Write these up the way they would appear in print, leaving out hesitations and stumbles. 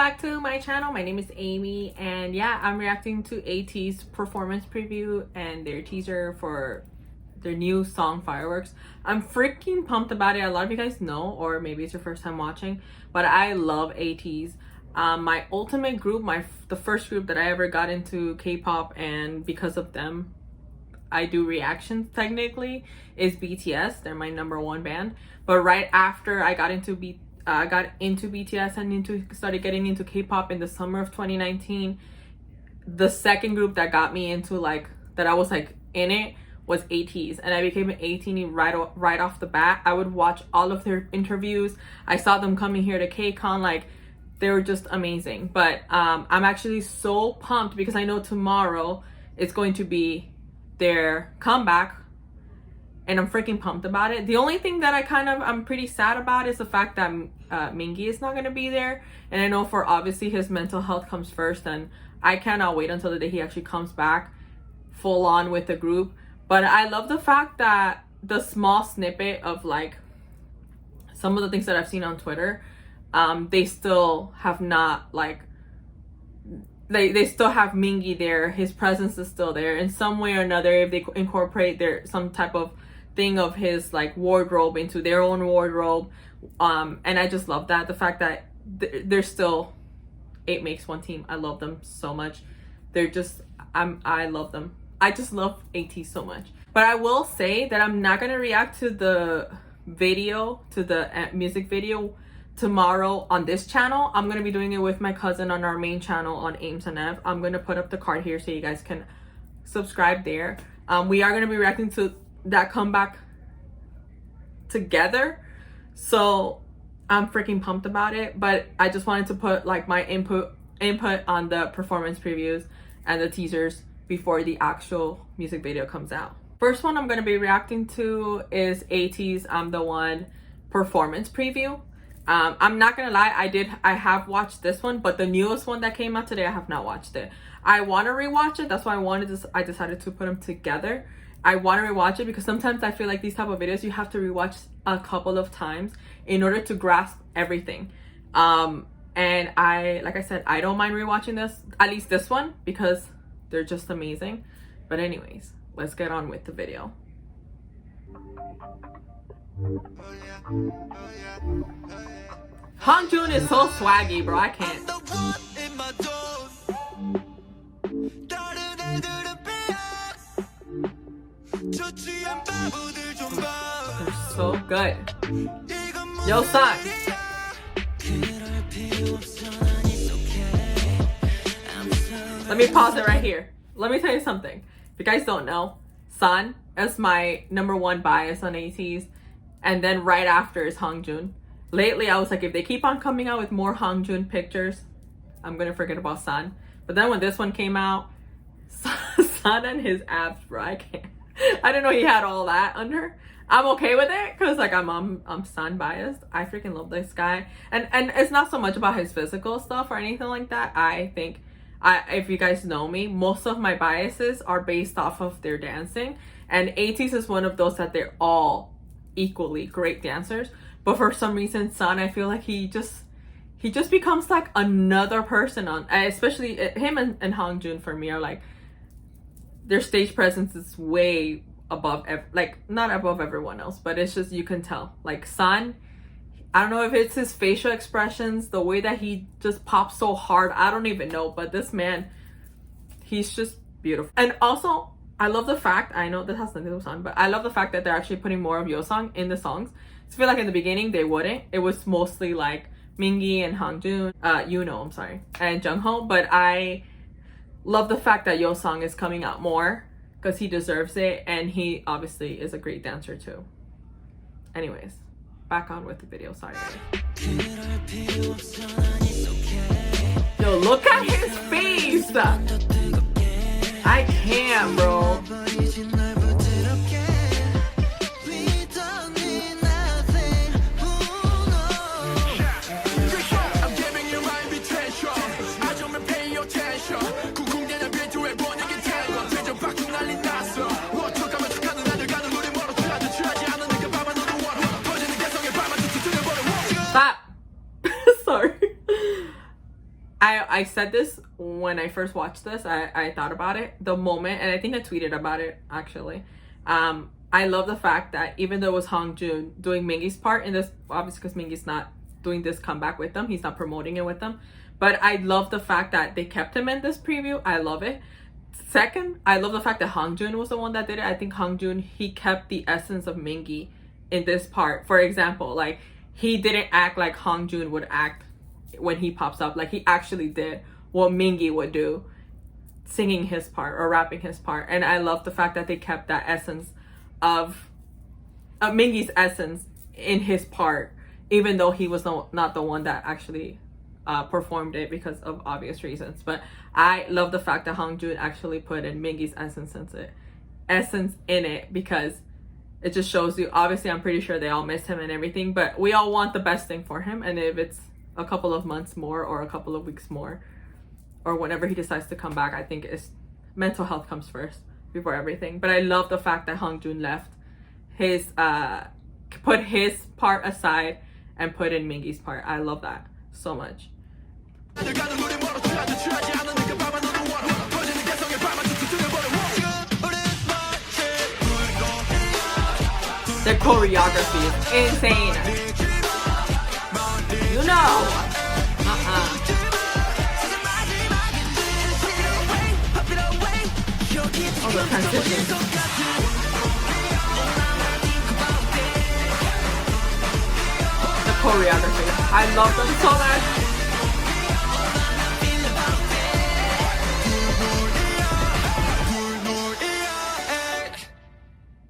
back to my channel. My name is Amy, and yeah, I'm reacting to ATEEZ's performance preview and their teaser for their new song Fireworks. I'm freaking pumped about it. A lot of you guys know, or maybe it's your first time watching, but I love ATEEZ. My ultimate group, the first group that I ever got into K-pop, and because of them I do reactions technically, is BTS. They're my #1 band. But right after I got into BTS and started getting into K-pop in the summer of 2019, the second group that got me into that I was in it was ATEEZ, and I became an ATEEZ right off the bat. I would watch all of their interviews. I saw them coming here to KCON. They were just amazing. But I'm actually so pumped because I know tomorrow it's going to be their comeback, and I'm freaking pumped about it. The only thing that I'm pretty sad about is the fact that Mingi is not going to be there, and I know for obviously his mental health comes first, and I cannot wait until the day he actually comes back full on with the group. But I love the fact that the small snippet of some of the things that I've seen on Twitter, they still have not they still have Mingi there. His presence is still there in some way or another. If they incorporate some type of thing of his wardrobe into their own wardrobe, and I just love that, the fact that they're still 8 makes 1 team. I love them so much. They're just I love them. I just love ATEEZ so much. But I will say that I'm not gonna react to the video, to the music video tomorrow on this channel. I'm gonna be doing it with my cousin on our main channel on Ames and Ev. I'm gonna put up the card here so you guys can subscribe there. We are gonna be reacting to that comeback together, so I'm freaking pumped about it. But I just wanted to put my input on the performance previews and the teasers before the actual music video comes out. First one I'm gonna be reacting to is ATEEZ I'm the One performance preview. I'm not gonna lie, I have watched this one, but the newest one that came out today, I have not watched it. I want to rewatch it. That's why I decided to put them together. I want to rewatch it because sometimes I feel like these type of videos you have to rewatch a couple of times in order to grasp everything. And like I said, I don't mind rewatching this, at least this one, because they're just amazing. But anyways, let's get on with the video. Hongjoong is so swaggy, bro. I can't. They're so good. Yo, son. Let me pause it right here. Let me tell you something. If you guys don't know, Sun is my #1 bias on ATEEZ, and then right after is Hongjoong. Lately, I was like, if they keep on coming out with more Hongjoong pictures, I'm gonna forget about Sun. But then when this one came out, Sun and his abs, bro, I can't. I didn't know he had all that under. I'm okay with it because I'm Sun biased. I freaking love this guy, and it's not so much about his physical stuff or anything like that. I think if you guys know me, most of my biases are based off of their dancing, and ATEEZ is one of those that they're all equally great dancers. But for some reason, Sun, I feel like he just becomes another person on, especially him and Hongjoong for me are their stage presence is way above, not above everyone else, but it's just, you can tell. Sun, I don't know if it's his facial expressions, the way that he just pops so hard, I don't even know, but this man, he's just beautiful. And also, I love the fact, I know this has nothing to do with Sun, but I love the fact that they're actually putting more of Yeosang in the songs. I feel like in the beginning they wouldn't. It was mostly Mingi and Hongjoong, I'm sorry, and Jungho. But I love the fact that Yeosang is coming out more because he deserves it, and he obviously is a great dancer too. Anyways, back on with the video. Sorry guys. Yo, look at his face. I can't, bro. Stop. Sorry. I said this when I first watched this. I thought about it the moment, and I think I tweeted about it actually. I love the fact that even though it was Hong Jun doing Mingi's part in this, obviously because Mingi's not doing this comeback with them, he's not promoting it with them. But I love the fact that they kept him in this preview. I love it. Second, I love the fact that Hong Jun was the one that did it. I think Hong Jun, he kept the essence of Mingi in this part. For example, like he didn't act like Hong Jun would act when he pops up. Like he actually did what Mingi would do, singing his part or rapping his part. And I love the fact that they kept that essence of Mingi's essence in his part, even though he was not the one that actually performed it because of obvious reasons. But I love the fact that Hong Jun actually put in Mingi's essence in it, because it just shows you, obviously I'm pretty sure they all miss him and everything, but we all want the best thing for him. And if it's a couple of months more or a couple of weeks more, or whenever he decides to come back, I think it's mental health comes first before everything. But I love the fact that Hong Jun left his put his part aside and put in Mingi's part. I love that so much. Their choreography is insane. You know. Oh, the transition. The choreography. I love them so much.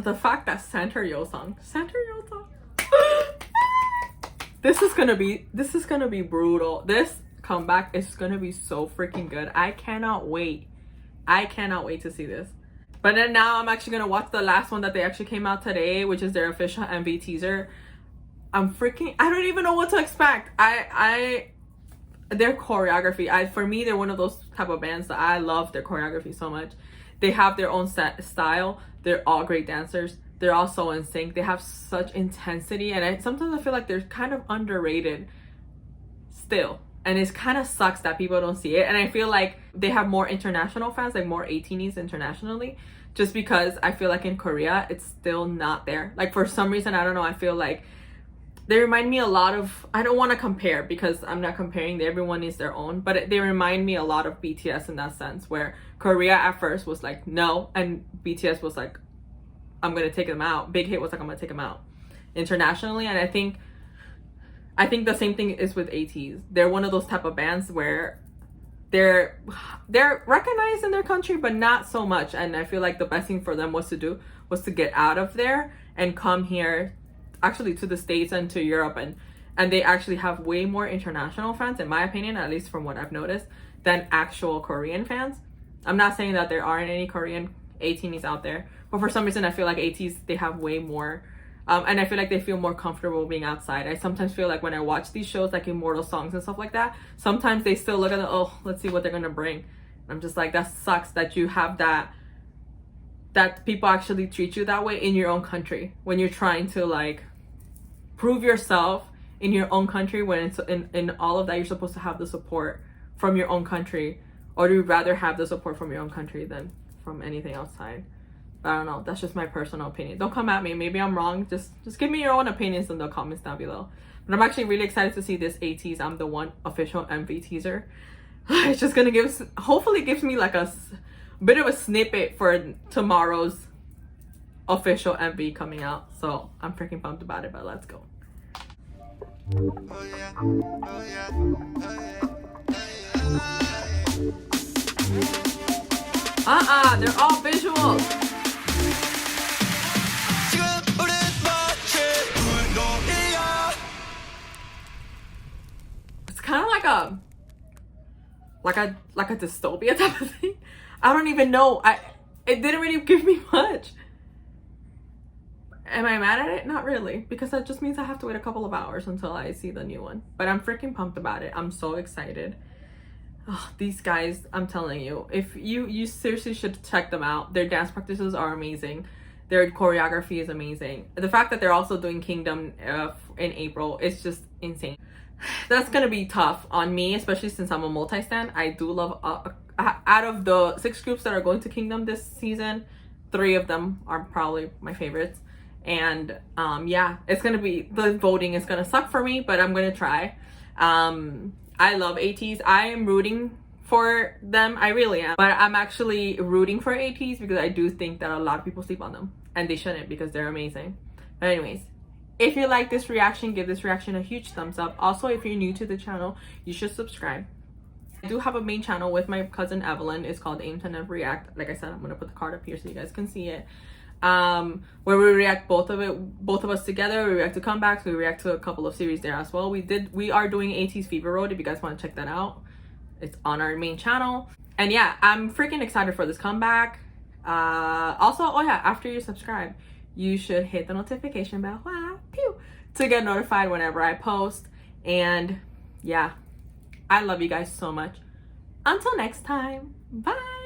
The fact that Santer Yosung, this is gonna be brutal. This comeback is gonna be so freaking good. I cannot wait to see this. But then now I'm actually gonna watch the last one that they actually came out today, which is their official MV teaser. I don't even know what to expect. Their choreography, for me, they're one of those type of bands that I love their choreography so much. They have their own style. They're all great dancers. They're all so in sync. They have such intensity, and sometimes I feel like they're kind of underrated still. And it kind of sucks that people don't see it. And I feel like they have more international fans, like more 18s internationally, just because I feel like in Korea, it's still not there. Like for some reason, I don't know, I feel like they remind me a lot of, I don't want to compare because I'm not comparing, everyone needs their own, but they remind me a lot of BTS in that sense, where Korea at first was like, no, and BTS was like, I'm going to take them out. Big Hit was like, I'm going to take them out internationally. And I think the same thing is with ATEEZ. They're one of those type of bands where they're recognized in their country, but not so much. And I feel like the best thing for them was to get out of there and come here, actually to the States and to Europe, and they actually have way more international fans, in my opinion, at least from what I've noticed, than actual Korean fans. I'm not saying that there aren't any Korean ATEEZ out there, but for some reason I feel like ATEEZ, they have way more, and I feel like they feel more comfortable being outside. I sometimes feel like when I watch these shows like Immortal Songs and stuff like that, sometimes they still look at it, oh, let's see what they're gonna bring. I'm just like, that sucks that you have that people actually treat you that way in your own country when you're trying to like prove yourself in your own country, when it's in all of that you're supposed to have the support from your own country, or do you rather have the support from your own country than from anything outside? I don't know, that's just my personal opinion. Don't come at me, maybe I'm wrong. Just give me your own opinions in the comments down below. But I'm actually really excited to see this ATEEZ I'm the One official MV teaser. It's just gonna hopefully gives me like a bit of a snippet for tomorrow's official MV coming out. So I'm freaking pumped about it, but let's go. They're all visuals. It's kind of like a dystopia type of thing. I don't even know. It didn't really give me much. Am I mad at it? Not really, because that just means I have to wait a couple of hours until I see the new one. But I'm freaking pumped about it. I'm so excited. Oh, these guys, I'm telling you, if you seriously should check them out. Their dance practices are amazing. Their choreography is amazing. The fact that they're also doing Kingdom in April is just insane. that's gonna be tough on me, especially since I'm a multi-stan. I do love out of the 6 groups that are going to Kingdom this season, 3 of them are probably my favorites. And yeah, it's gonna be, the voting is gonna suck for me, but I'm gonna try. I love ATEEZ. I am rooting for them, I really am, but I'm actually rooting for ATEEZ because I do think that a lot of people sleep on them, and they shouldn't because they're amazing. But anyways, if you like this reaction, give this reaction a huge thumbs up. Also, if you're new to the channel, you should subscribe. I do have a main channel with my cousin Evelyn. It's called Aim to Never React. Like I said, I'm gonna put the card up here so you guys can see it. Where we react both of us together. We react to comebacks. We react to a couple of series there as well. We are doing ATEEZ Fever Road. If you guys want to check that out, it's on our main channel. And yeah, I'm freaking excited for this comeback. Also, oh yeah, after you subscribe, you should hit the notification bell, pew, to get notified whenever I post. And yeah, I love you guys so much. Until next time, bye.